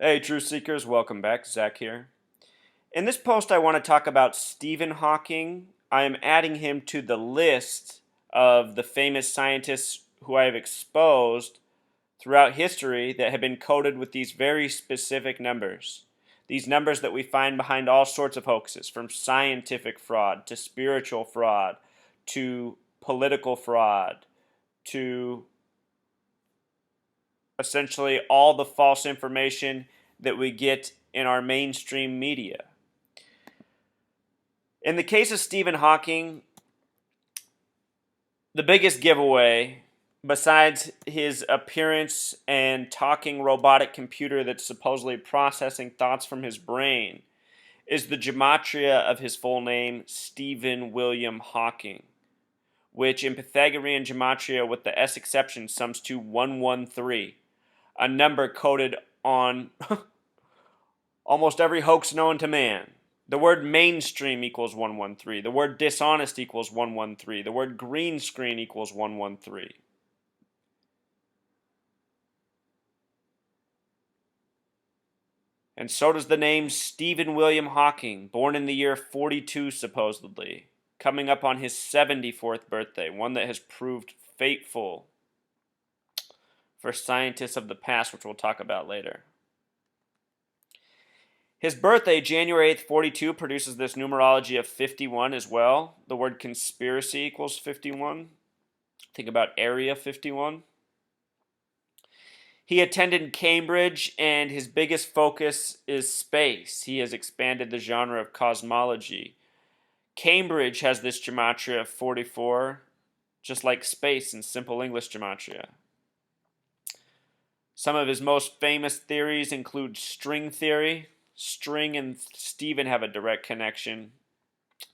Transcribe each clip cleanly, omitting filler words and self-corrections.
Hey, Truth Seekers, welcome back. Zach here. In this post, I want to talk about Stephen Hawking. I am adding him to the list of the famous scientists who I have exposed throughout history that have been coded with these very specific numbers. These numbers that we find behind all sorts of hoaxes, from scientific fraud to spiritual fraud to political fraud to essentially all the false information that we get in our mainstream media. In the case of Stephen Hawking, the biggest giveaway, besides his appearance and talking robotic computer that's supposedly processing thoughts from his brain, is the gematria of his full name, Stephen William Hawking, which in Pythagorean gematria with the S exception sums to 113, a number coded on almost every hoax known to man. The word mainstream equals 113. The word dishonest equals 113. The word green screen equals 113. And so does the name Stephen William Hawking, born in the year 42 supposedly, coming up on his 74th birthday, one that has proved fateful for scientists of the past, which we'll talk about later. His birthday, January 8th, 42, produces this numerology of 51 as well. The word conspiracy equals 51. Think about Area 51. He attended Cambridge, and his biggest focus is space. He has expanded the genre of cosmology. Cambridge has this gematria of 44, just like space in simple English gematria. Some of his most famous theories include string theory. String and Stephen have a direct connection.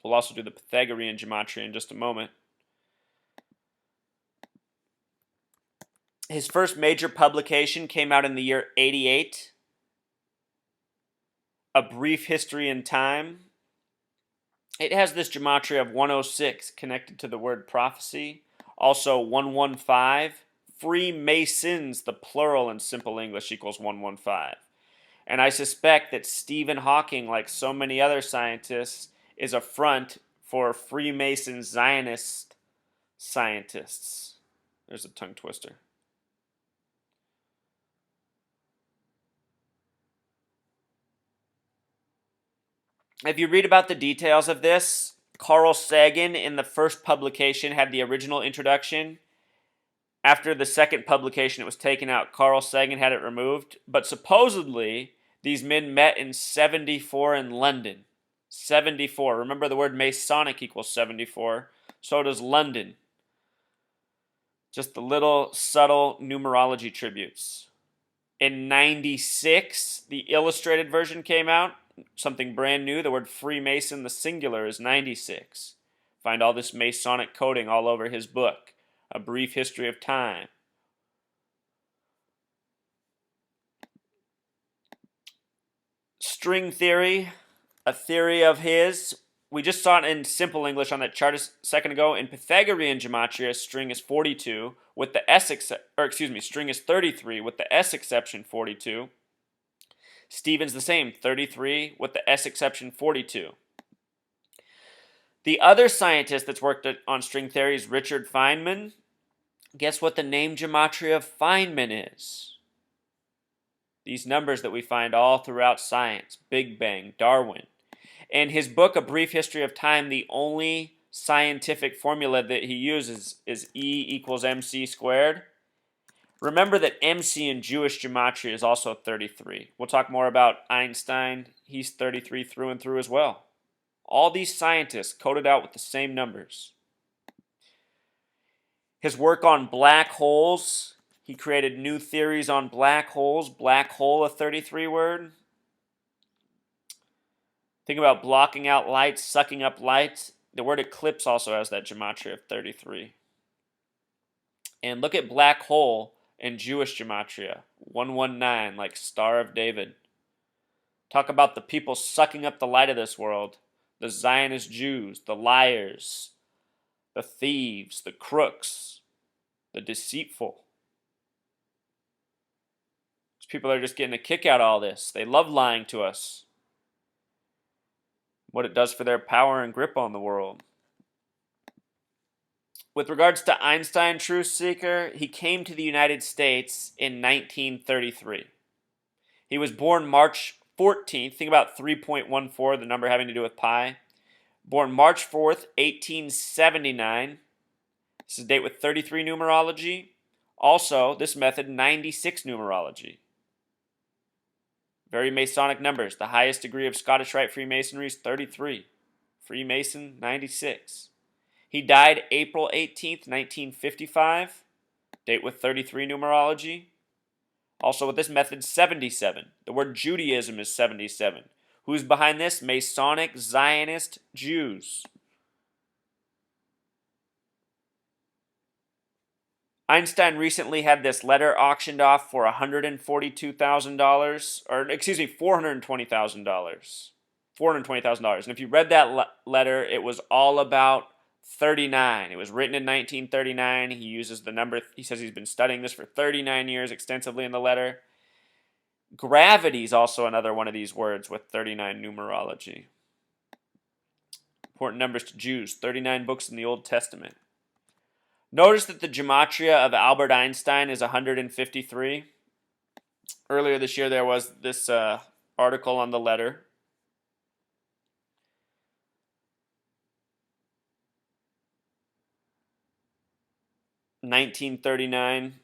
We'll also do the Pythagorean gematria in just a moment. His first major publication came out in the year 88, A Brief History in Time. It has this gematria of 106 connected to the word prophecy. Also 115. Freemasons, the plural in simple English, equals 115. And I suspect that Stephen Hawking, like so many other scientists, is a front for Freemason Zionist scientists. There's a tongue twister. If you read about the details of this, Carl Sagan in the first publication had the original introduction. After the second publication, it was taken out. Carl Sagan had it removed. But supposedly, these men met in 74 in London. 74. Remember, the word Masonic equals 74. So does London. Just the little subtle numerology tributes. In 96, the illustrated version came out. Something brand new. The word Freemason, the singular, is 96. Find all this Masonic coding all over his book, A Brief History of Time. String theory, a theory of his. We just saw it in simple English on that chart a second ago. In Pythagorean gematria, string is 42 with the string is 33 with the S exception 42. Stephen's the same, 33 with the S exception 42. The other scientist that's worked on string theory is Richard Feynman. Guess what the name gematria of Feynman is? These numbers that we find all throughout science, Big Bang, Darwin. In his book, A Brief History of Time, the only scientific formula that he uses is E equals mc squared. Remember that MC in Jewish gematria is also 33. We'll talk more about Einstein. He's 33 through and through as well. All these scientists coded out with the same numbers. His work on black holes, he created new theories on black holes. Black hole, a 33 word. Think about blocking out light, sucking up light. The word eclipse also has that gematria of 33. And look at black hole in Jewish gematria, 119, like Star of David. Talk about the people sucking up the light of this world. The Zionist Jews, the liars, the thieves, the crooks, the deceitful. These people are just getting a kick out of all this. They love lying to us. What it does for their power and grip on the world. With regards to Einstein, Truth Seeker, he came to the United States in 1933. He was born March 14th. Think about 3.14, the number having to do with pi. Born March 4th, 1879. This is a date with 33 numerology. Also, this method, 96 numerology. Very Masonic numbers. The highest degree of Scottish Rite Freemasonry is 33. Freemason, 96. He died April 18th, 1955. Date with 33 numerology. Also with this method, 77. The word Judaism is 77. Who's behind this? Masonic Zionist Jews. Einstein recently had this letter auctioned off for $142,000, or excuse me, $420,000. $420,000. And if you read that letter, it was all about 39. It was written in 1939. He uses the number, he says he's been studying this for 39 years extensively in the letter. Gravity is also another one of these words with 39 numerology. Important numbers to Jews, 39 books in the Old Testament. Notice that the gematria of Albert Einstein is 153. Earlier this year there was this article on the letter. (1939),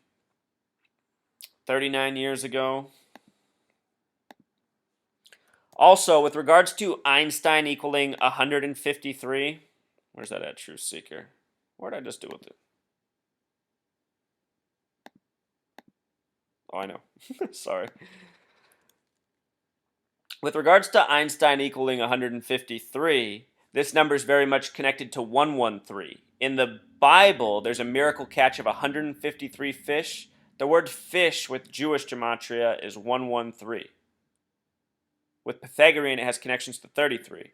39 years ago. Also, with regards to Einstein equaling 153, where's that at, Truth Seeker? What did I just do with it? Oh, I know. Sorry. With regards to Einstein equaling 153, this number is very much connected to 113. In the Bible, there's a miracle catch of 153 fish. The word fish with Jewish gematria is 113. With Pythagorean, it has connections to 33.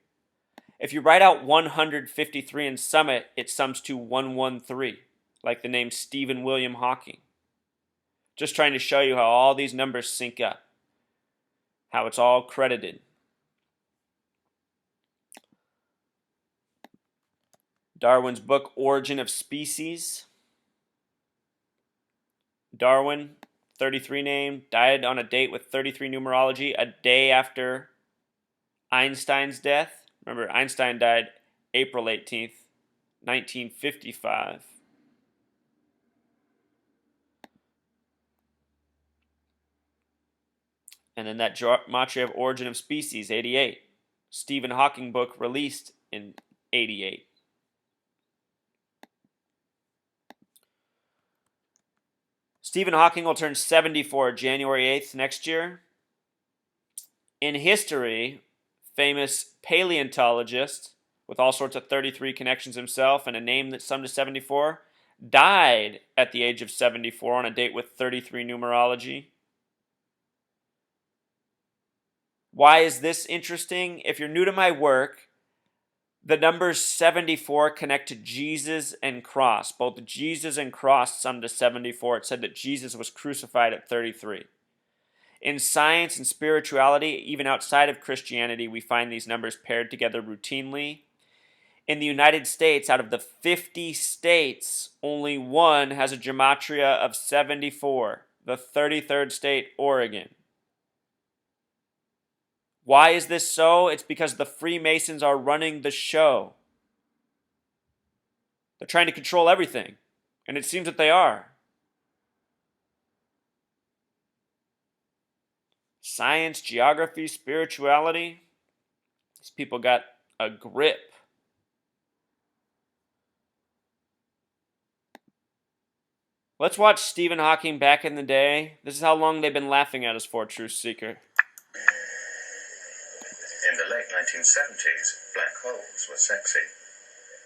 If you write out 153 and sum it, it sums to 113, like the name Stephen William Hawking. Just trying to show you how all these numbers sync up, how it's all credited. Darwin's book, Origin of Species. Darwin, 33 name, died on a date with 33 numerology, a day after Einstein's death. Remember, Einstein died April 18th, 1955. And then that gematria of Origin of Species, 88. Stephen Hawking book released in 88. Stephen Hawking will turn 74 January 8th next year. In history, famous paleontologist with all sorts of 33 connections himself and a name that summed to 74, died at the age of 74 on a date with 33 numerology. Why is this interesting? If you're new to my work, the numbers 74 connect to Jesus and cross. Both Jesus and cross sum to 74. It said that Jesus was crucified at 33. In science and spirituality, even outside of Christianity, we find these numbers paired together routinely. In the United States, out of the 50 states, only one has a gematria of 74, the 33rd state, Oregon. Why is this so? It's because the Freemasons are running the show. They're trying to control everything, and it seems that they are. Science, geography, spirituality, these people got a grip. Let's watch Stephen Hawking back in the day. This is how long they've been laughing at us for, Truth Seeker. In the late 1970s, black holes were sexy.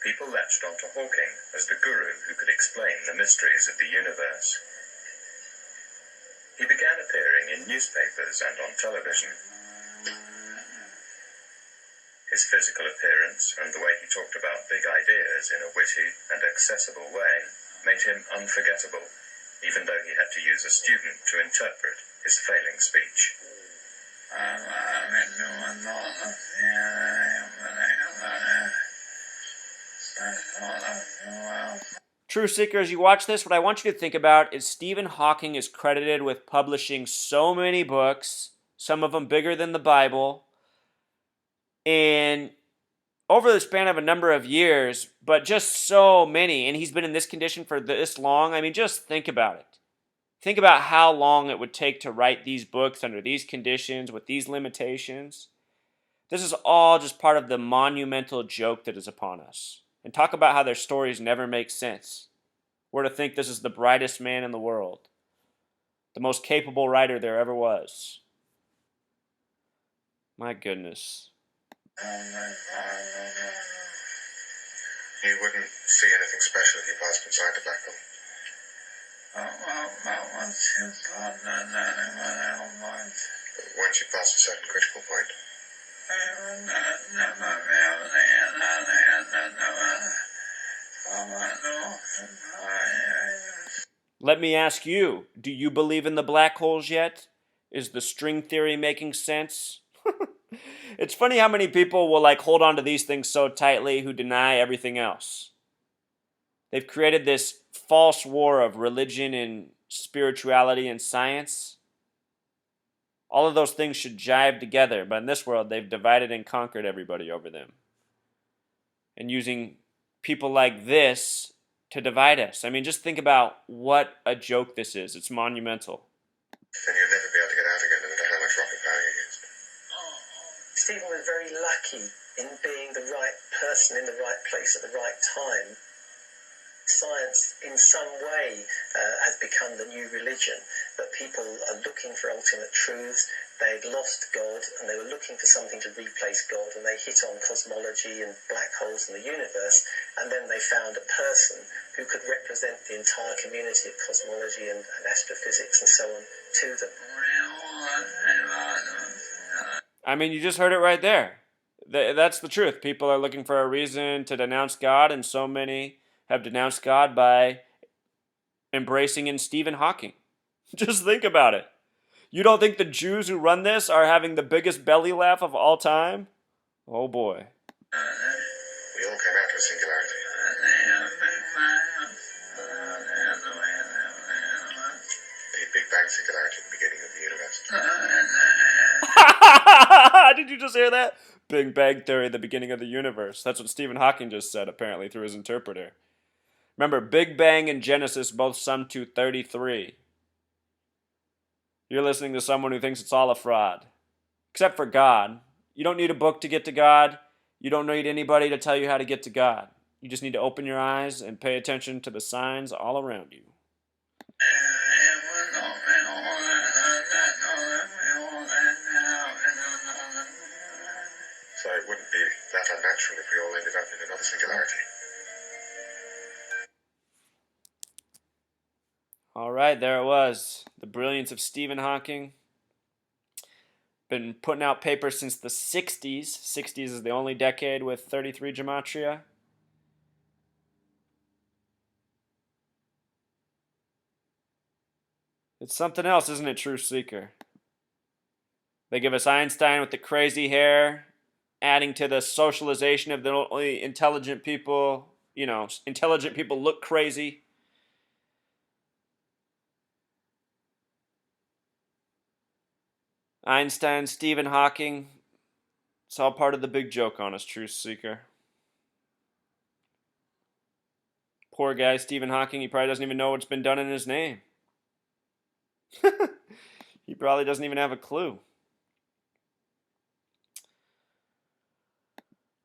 People latched onto Hawking as the guru who could explain the mysteries of the universe. He began appearing in newspapers and on television. His physical appearance and the way he talked about big ideas in a witty and accessible way made him unforgettable, even though he had to use a student to interpret his failing speech. True Seeker, as you watch this, what I want you to think about is Stephen Hawking is credited with publishing so many books, some of them bigger than the Bible, and over the span of a number of years, but just so many, and he's been in this condition for this long. I mean, just think about it. Think about how long it would take to write these books under these conditions, with these limitations. This is all just part of the monumental joke that is upon us. And talk about how their stories never make sense. We're to think this is the brightest man in the world, the most capable writer there ever was. My goodness. He wouldn't see anything special if he passed inside the black hole. But once you pass a certain critical point, Let me ask you, do you believe in the black holes yet? Is the string theory making sense? It's funny how many people will hold on to these things so tightly who deny everything else. They've created this false war of religion and spirituality and science. All of those things should jive together, but in this world, they've divided and conquered everybody over them. And using people like this to divide us. I mean, just think about what a joke this is. It's monumental. then you'd never be able to get out again, no matter how much rocket power you used. Stephen was very lucky in being the right person in the right place at the right time. Science, in some way, has become the new religion, but people are looking for ultimate truths. They'd lost God, and they were looking for something to replace God, and they hit on cosmology and black holes in the universe, and then they found a person who could represent the entire community of cosmology and astrophysics and so on to them. I mean, you just heard it right there. That's the truth. People are looking for a reason to denounce God, and so many have denounced God by embracing in Stephen Hawking. Just think about it. You don't think the Jews who run this are having the biggest belly laugh of all time? Oh boy. We all came out to a singularity. The Big Bang singularity at the beginning of the universe. Did you just hear that? Big Bang Theory, the beginning of the universe. That's what Stephen Hawking just said, apparently, through his interpreter. Remember, Big Bang and Genesis both sum to 33. You're listening to someone who thinks it's all a fraud. Except for God. You don't need a book to get to God. You don't need anybody to tell you how to get to God. You just need to open your eyes and pay attention to the signs all around you. So it wouldn't be that unnatural if we all ended up in another singularity. All right, there it was. The brilliance of Stephen Hawking. Been putting out papers since the 60s. 60s is the only decade with 33 gematria. It's something else, isn't it, True Seeker? They give us Einstein with the crazy hair, adding to the socialization of the only intelligent people. You know, intelligent people look crazy. Einstein, Stephen Hawking. It's all part of the big joke on us, Truth Seeker. Poor guy, Stephen Hawking, he probably doesn't even know what's been done in his name. He probably doesn't even have a clue.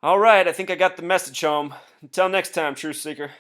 All right, I think I got the message home. Until next time, Truth Seeker.